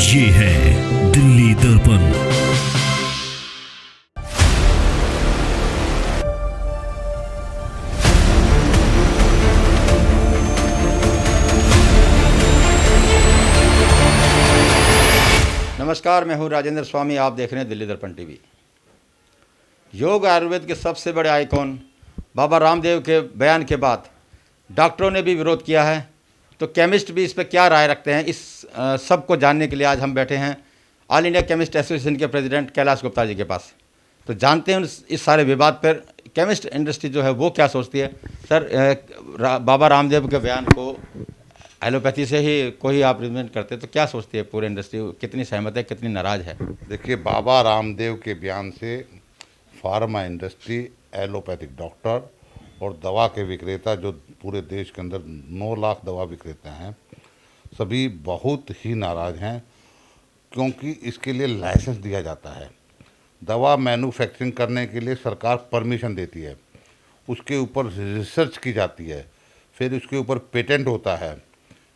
ये है दिल्ली दर्पण। नमस्कार, मैं हूं राजेंद्र स्वामी। आप देख रहे हैं दिल्ली दर्पण टीवी। योग आयुर्वेद के सबसे बड़े आइकॉन बाबा रामदेव के बयान के बाद डॉक्टरों ने भी विरोध किया है, तो केमिस्ट भी इस पर क्या राय रखते हैं, इस सब को जानने के लिए आज हम बैठे हैं ऑल इंडिया केमिस्ट एसोसिएशन के प्रेसिडेंट कैलाश गुप्ता जी के पास। तो जानते हैं इस सारे विवाद पर केमिस्ट इंडस्ट्री जो है वो क्या सोचती है। सर, बाबा रामदेव के बयान को एलोपैथी से ही कोई आप रिप्रेजेंट करते, तो क्या सोचती है पूरी इंडस्ट्री, कितनी सहमत है, कितनी नाराज़ है? देखिए, बाबा रामदेव के बयान से फार्मा इंडस्ट्री, एलोपैथिक डॉक्टर और दवा के विक्रेता जो पूरे देश के अंदर 9 लाख दवा विक्रेता हैं, सभी बहुत ही नाराज़ हैं, क्योंकि इसके लिए लाइसेंस दिया जाता है। दवा मैन्युफैक्चरिंग करने के लिए सरकार परमिशन देती है, उसके ऊपर रिसर्च की जाती है, फिर उसके ऊपर पेटेंट होता है,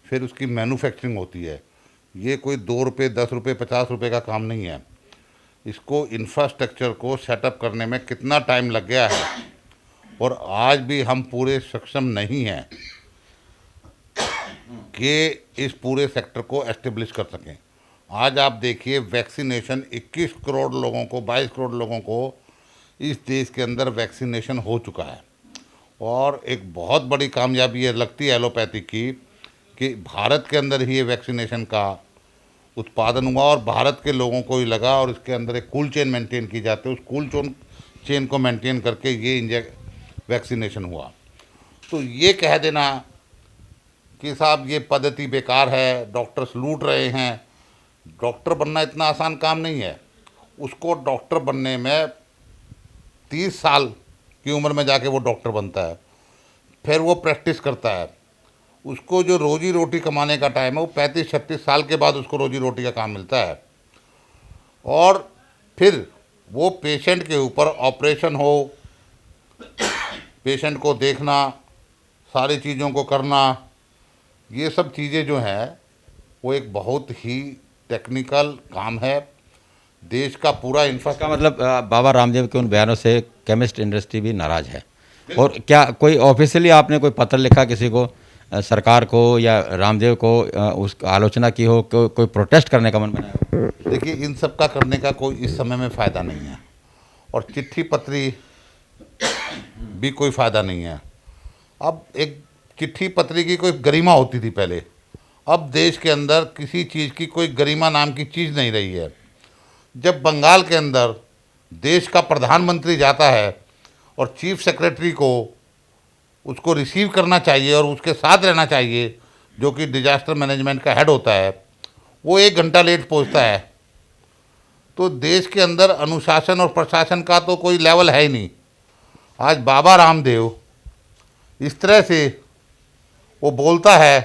फिर उसकी मैन्युफैक्चरिंग होती है। ये कोई 2 रुपये, 10 रुपये, 50 रुपये का काम नहीं है। इसको इंफ्रास्ट्रक्चर को सेटअप करने में कितना टाइम लग गया है, और आज भी हम पूरे सक्षम नहीं हैं कि इस पूरे सेक्टर को एस्टेब्लिश कर सकें। आज आप देखिए, वैक्सीनेशन 21 करोड़ लोगों को, 22 करोड़ लोगों को इस देश के अंदर वैक्सीनेशन हो चुका है। और एक बहुत बड़ी कामयाबी ये लगती है एलोपैथी की कि भारत के अंदर ही ये वैक्सीनेशन का उत्पादन हुआ और भारत के लोगों को ही लगा, और इसके अंदर एक कूल चेन मेंटेन की जाती है। उस कूल चेन को मेंटेन करके ये वैक्सीनेशन हुआ। तो ये कह देना कि साहब ये पद्धति बेकार है, डॉक्टर्स लूट रहे हैं, डॉक्टर बनना इतना आसान काम नहीं है। उसको डॉक्टर बनने में 30 साल की उम्र में जाके वो डॉक्टर बनता है, फिर वो प्रैक्टिस करता है। उसको जो रोजी रोटी कमाने का टाइम है वो 35-36 साल के बाद उसको रोजी रोटी का काम मिलता है। और फिर वो पेशेंट के ऊपर ऑपरेशन हो, पेशेंट को देखना, सारी चीज़ों को करना, ये सब चीज़ें जो हैं वो एक बहुत ही टेक्निकल काम है। देश का पूरा इसका मतलब बाबा रामदेव के उन बयानों से केमिस्ट इंडस्ट्री भी नाराज़ है। और क्या कोई ऑफिशियली आपने कोई पत्र लिखा किसी को, सरकार को या रामदेव को, उस आलोचना की हो, कोई प्रोटेस्ट करने का मन बनाया हो? देखिए, इन सब का करने का कोई इस समय में फ़ायदा नहीं है, और चिट्ठी पत्री भी कोई फ़ायदा नहीं है। अब एक चिट्ठी पत्री की कोई गरिमा होती थी पहले, अब देश के अंदर किसी चीज़ की कोई गरिमा नाम की चीज़ नहीं रही है। जब बंगाल के अंदर देश का प्रधानमंत्री जाता है और चीफ सेक्रेटरी को उसको रिसीव करना चाहिए और उसके साथ रहना चाहिए, जो कि डिजास्टर मैनेजमेंट का हेड होता है, वो 1 घंटा लेट पहुंचता है, तो देश के अंदर अनुशासन और प्रशासन का तो कोई लेवल है ही नहीं। आज बाबा रामदेव इस तरह से वो बोलता है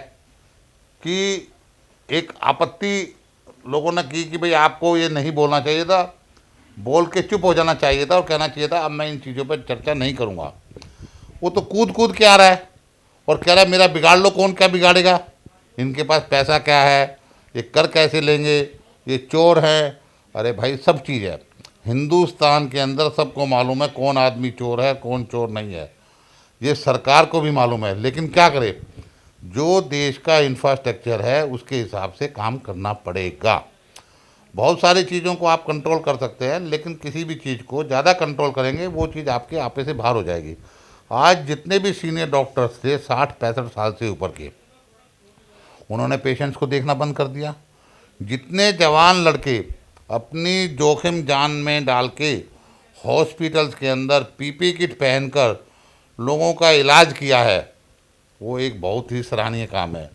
कि एक आपत्ति लोगों ने की कि भाई आपको ये नहीं बोलना चाहिए था, बोल के चुप हो जाना चाहिए था और कहना चाहिए था अब मैं इन चीज़ों पर चर्चा नहीं करूँगा। वो तो कूद कूद के आ रहा है और कह रहा है मेरा बिगाड़ लो, कौन क्या बिगाड़ेगा, इनके पास पैसा क्या है, ये कर कैसे लेंगे, ये चोर हैं। अरे भाई, सब चीज़ है हिंदुस्तान के अंदर, सबको मालूम है कौन आदमी चोर है, कौन चोर नहीं है, ये सरकार को भी मालूम है। लेकिन क्या करे, जो देश का इंफ्रास्ट्रक्चर है उसके हिसाब से काम करना पड़ेगा। बहुत सारी चीज़ों को आप कंट्रोल कर सकते हैं, लेकिन किसी भी चीज़ को ज़्यादा कंट्रोल करेंगे वो चीज़ आपके आपे से बाहर हो जाएगी। आज जितने भी सीनियर डॉक्टर्स थे 60-65 साल से ऊपर के, उन्होंने पेशेंट्स को देखना बंद कर दिया। जितने जवान लड़के अपनी जोखिम जान में डाल के हॉस्पिटल्स के अंदर पीपी किट पहनकर लोगों का इलाज किया है, वो एक बहुत ही सराहनीय काम है।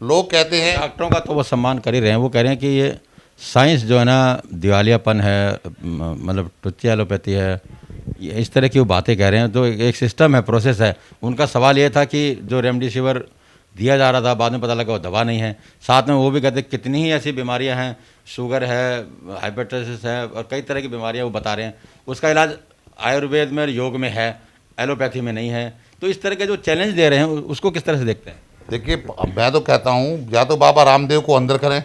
लोग कहते हैं, डॉक्टरों का तो वो सम्मान कर ही रहे हैं, वो कह रहे हैं कि ये साइंस जो है ना दिवालियापन है, मतलब टुच्ची एलोपैथी है, ये इस तरह की वो बातें कह रहे हैं। तो एक सिस्टम है, प्रोसेस है। उनका सवाल ये था कि जो रेमडेसिविर दिया जा रहा था, बाद में पता लगा वो दवा नहीं है। साथ में वो भी कहते कितनी ही ऐसी बीमारियां हैं, शुगर है, हाइपरटेंसिस है और कई तरह की बीमारियां वो बता रहे हैं, उसका इलाज आयुर्वेद में और योग में है, एलोपैथी में नहीं है। तो इस तरह के जो चैलेंज दे रहे हैं उसको किस तरह से देखते हैं? देखिए, मैं तो कहता हूँ या तो बाबा रामदेव को अंदर करें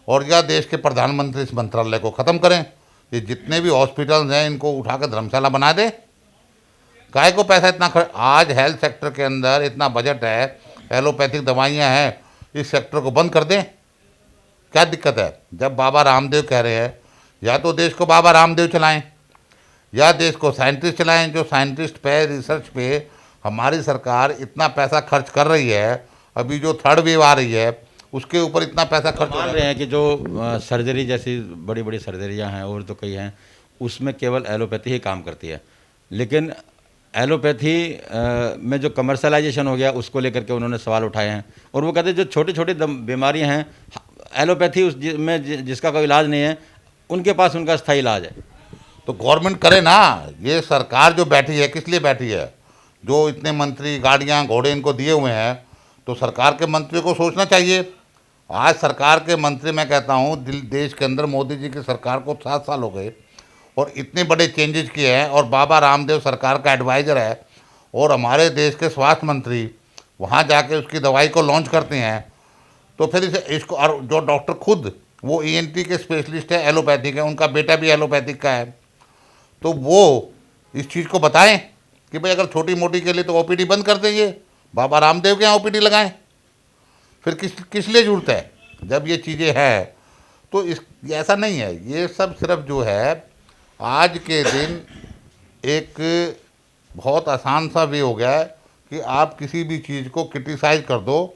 और या देश के प्रधानमंत्री इस मंत्रालय को ख़त्म करें। ये जितने भी हॉस्पिटल्स हैं इनको उठाकर धर्मशाला बना दें। काहे को पैसा इतना आज हेल्थ सेक्टर के अंदर इतना बजट है, एलोपैथिक दवाइयाँ हैं, इस सेक्टर को बंद कर दें। क्या दिक्कत है? जब बाबा रामदेव कह रहे हैं, या तो देश को बाबा रामदेव चलाएं या देश को साइंटिस्ट चलाएं, जो साइंटिस्ट पे रिसर्च पे हमारी सरकार इतना पैसा खर्च कर रही है। अभी जो थर्ड वेव आ रही है उसके ऊपर इतना पैसा खर्च हो मान रहा रहे है। हैं कि जो सर्जरी जैसी बड़ी बड़ी सर्जरियां हैं और तो कई हैं, उसमें केवल एलोपैथी ही काम करती है। लेकिन एलोपैथी में जो कमर्शलाइजेशन हो गया उसको लेकर के उन्होंने सवाल उठाए हैं। और वो कहते हैं जो छोटी छोटी बीमारियां हैं, एलोपैथी में जिसका कोई इलाज नहीं है, उनके पास उनका स्थायी इलाज है। तो गवर्नमेंट करे ना। ये सरकार जो बैठी है किस लिए बैठी है? जो इतने मंत्री, गाड़ियाँ, घोड़े इनको दिए हुए हैं, तो सरकार के मंत्रियों को सोचना चाहिए। आज सरकार के मंत्री, मैं कहता हूँ देश के अंदर मोदी जी की सरकार को 7 साल हो गए और इतने बड़े चेंजेस किए हैं, और बाबा रामदेव सरकार का एडवाइज़र है, और हमारे देश के स्वास्थ्य मंत्री वहाँ जाके उसकी दवाई को लॉन्च करते हैं। तो फिर इसको, और जो डॉक्टर खुद वो ENT के स्पेशलिस्ट है, एलोपैथिक है, उनका बेटा भी एलोपैथिक का है, तो वो इस चीज़ को बताएं कि भाई अगर छोटी मोटी के लिए तो OPD बंद कर देंगे, बाबा रामदेव के यहाँ OPD लगाएं। फिर किस लिए जरूरत है? जब ये चीज़ें हैं तो ऐसा नहीं है। ये सब सिर्फ जो है आज के दिन एक बहुत आसान सा वे हो गया है कि आप किसी भी चीज़ को क्रिटिसाइज कर दो,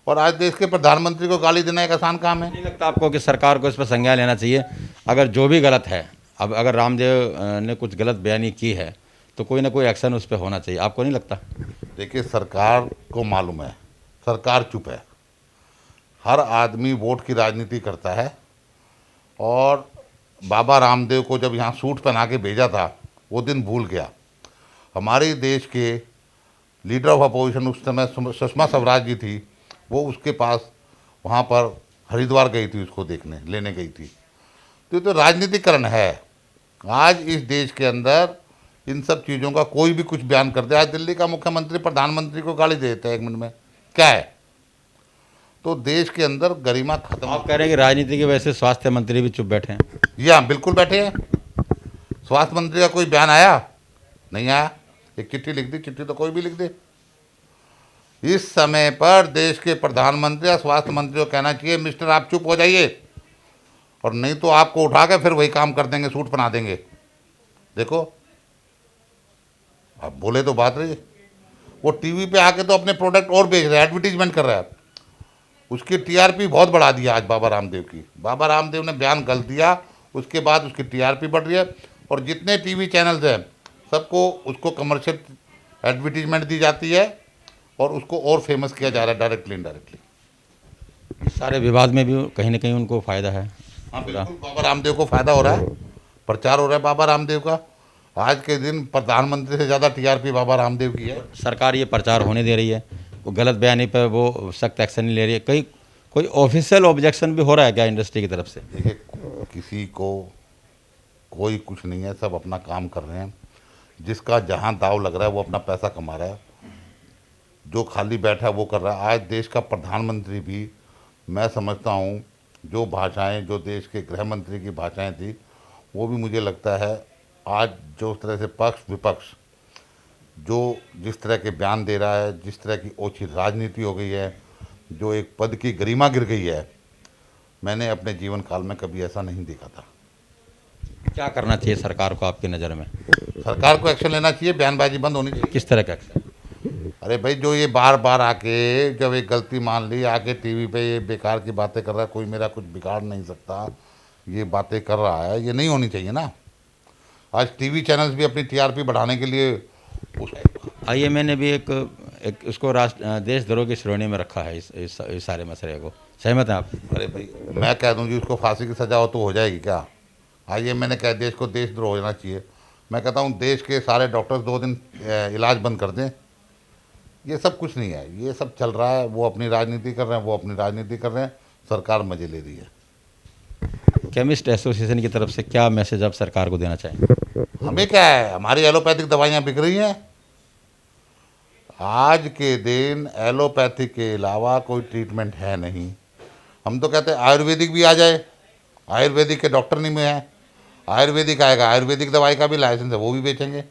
और आज देश के प्रधानमंत्री को गाली देना एक आसान काम है। नहीं लगता आपको कि सरकार को इस पर संज्ञान लेना चाहिए? अगर जो भी गलत है, अब अगर रामदेव ने कुछ गलत बयानी की है तो कोई ना कोई एक्शन उस पर होना चाहिए, आपको नहीं लगता? देखिए, सरकार को मालूम है, सरकार चुप है। हर आदमी वोट की राजनीति करता है, और बाबा रामदेव को जब यहाँ सूट पहना के भेजा था वो दिन भूल गया। हमारे देश के लीडर ऑफ अपोजिशन उस समय सुषमा स्वराज जी थी, वो उसके पास वहाँ पर हरिद्वार गई थी, उसको लेने गई थी। तो ये तो राजनीतिकरण है। आज इस देश के अंदर इन सब चीज़ों का कोई भी कुछ बयान कर दे। आज दिल्ली का मुख्यमंत्री प्रधानमंत्री को गाली दे देता है 1 मिनट में, क्या है? तो देश के अंदर गरिमा खत्म। आप कह रहे हैं कि राजनीति की वजह से स्वास्थ्य मंत्री भी चुप बैठे हैं? जी हाँ, बिल्कुल बैठे हैं। स्वास्थ्य मंत्री का कोई बयान आया? नहीं आया। एक चिट्ठी लिख दी, चिट्ठी तो कोई भी लिख दे। इस समय पर देश के प्रधानमंत्री या स्वास्थ्य मंत्री को कहना चाहिए, मिस्टर आप चुप हो जाइए, और नहीं तो आपको उठा के फिर वही काम कर देंगे, सूट बना देंगे। देखो, अब बोले तो बात रही। वो टीवी पे आके तो अपने प्रोडक्ट और बेच रहा है, एडवर्टीजमेंट कर रहा है। उसकी TRP बहुत बढ़ा दिया आज बाबा रामदेव की। बाबा रामदेव ने बयान गलत दिया, उसके बाद उसकी TRP बढ़ रही है, और जितने टीवी चैनल्स हैं सबको उसको कमर्शियल एडवर्टीजमेंट दी जाती है, और उसको और फेमस किया जा रहा है डायरेक्टली इनडायरेक्टली। सारे विवाद में भी कहीं ना कहीं उनको फ़ायदा है। हाँ बिल्कुल, बाबा रामदेव को फ़ायदा हो रहा है, प्रचार हो रहा है बाबा रामदेव का। आज के दिन प्रधानमंत्री से ज़्यादा TRP बाबा रामदेव की है। सरकार ये प्रचार होने दे रही है, वो गलत बयानी पर वो सख्त एक्शन नहीं ले रही है। कोई ऑफिशियल ऑब्जेक्शन भी हो रहा है क्या इंडस्ट्री की तरफ से? देखिए, किसी को कोई कुछ नहीं है, सब अपना काम कर रहे हैं। जिसका जहाँ दाव लग रहा है वो अपना पैसा कमा रहा है, जो खाली बैठा है वो कर रहा है। आज देश का प्रधानमंत्री भी, मैं समझता हूँ, जो भाषाएं, जो देश के गृह मंत्री की भाषाएं थी, वो भी मुझे लगता है आज जो तरह से पक्ष विपक्ष जो जिस तरह के बयान दे रहा है, जिस तरह की ओछी राजनीति हो गई है, जो एक पद की गरिमा गिर गई है, मैंने अपने जीवन काल में कभी ऐसा नहीं देखा था। क्या करना चाहिए सरकार को आपकी नज़र में? सरकार को एक्शन लेना चाहिए, बयानबाजी बंद होनी चाहिए। किस तरह का एक्शन? अरे भाई, जो ये बार बार आके जब एक गलती मान ली, आके टीवी पे ये बेकार की बातें कर रहा है, कोई मेरा कुछ बिगाड़ नहीं सकता, ये बातें कर रहा है, ये नहीं होनी चाहिए ना। आज टीवी चैनल्स भी अपनी TRP बढ़ाने के लिए IMA ने भी एक उसको देशद्रोह की श्रेणी में रखा है इस सारे मसले को। सहमत हैं आप? अरे भाई, मैं कह दूं जी उसको फांसी की सज़ा हो तो हो जाएगी क्या? IMA ने कह देश को देशद्रोह हो जाना चाहिए। मैं कहता हूं देश के सारे डॉक्टर्स 2 दिन इलाज बंद कर दें। ये सब कुछ नहीं है, ये सब चल रहा है। वो अपनी राजनीति कर रहे हैं, वो अपनी राजनीति कर रहे हैं, सरकार मजे ले रही है। केमिस्ट एसोसिएशन की तरफ से क्या मैसेज आप सरकार को देना चाहेंगे? हमें क्या है, हमारी एलोपैथिक दवाइयाँ बिक रही हैं। आज के दिन एलोपैथिक के अलावा कोई ट्रीटमेंट है नहीं। हम तो कहते हैं आयुर्वेदिक भी आ जाए, आयुर्वेदिक के डॉक्टर नहीं में है, आयुर्वेदिक आएगा, आयुर्वेदिक दवाई का भी लाइसेंस है, वो भी बेचेंगे।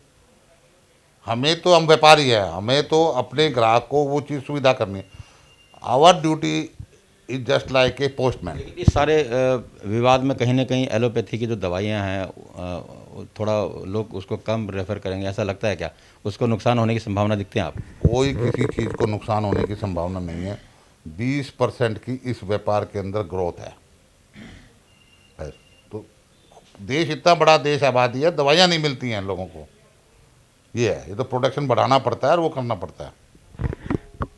हमें तो, हम व्यापारी है, हमें तो अपने ग्राहक को वो चीज़ सुविधा करनी है। Our duty is just like a postman. इस सारे विवाद में कहीं ना कहीं एलोपैथी की जो दवाइयाँ हैं थोड़ा लोग उसको कम रेफर करेंगे, ऐसा लगता है क्या? उसको नुकसान होने की संभावना दिखती है आप? कोई किसी चीज़ को नुकसान होने की संभावना नहीं है। 20% की इस व्यापार के अंदर ग्रोथ है। तो देश इतना बड़ा देश, आबादी है, दवाइयाँ नहीं मिलती हैं लोगों को, ये है। ये तो प्रोडक्शन बढ़ाना पड़ता है और वो करना पड़ता है।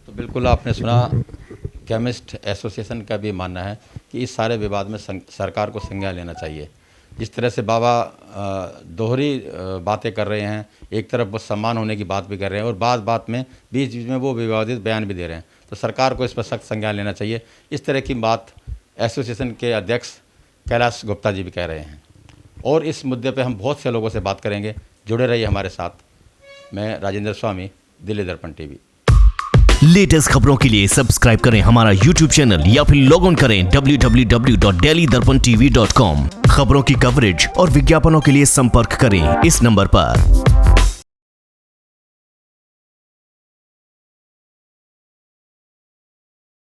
तो बिल्कुल आपने सुना, केमिस्ट एसोसिएशन का भी मानना है कि इस सारे विवाद में सरकार को संज्ञान लेना चाहिए। जिस तरह से बाबा दोहरी बातें कर रहे हैं, एक तरफ वो सम्मान होने की बात भी कर रहे हैं और बात बात में बीच बीच में वो विवादित बयान भी दे रहे हैं, तो सरकार को इस पर सख्त संज्ञान लेना चाहिए। इस तरह की बात एसोसिएशन के अध्यक्ष कैलाश गुप्ता जी भी कह रहे हैं। और इस मुद्दे पर हम बहुत से लोगों से बात करेंगे, जुड़े रहिए हमारे साथ। मैं राजेंद्र स्वामी, दिल्ली दर्पण टीवी। लेटेस्ट खबरों के लिए सब्सक्राइब करें हमारा YouTube चैनल या फिर लॉग ऑन करें www.delhidarpantv.com। खबरों की कवरेज और विज्ञापनों के लिए संपर्क करें इस नंबर पर।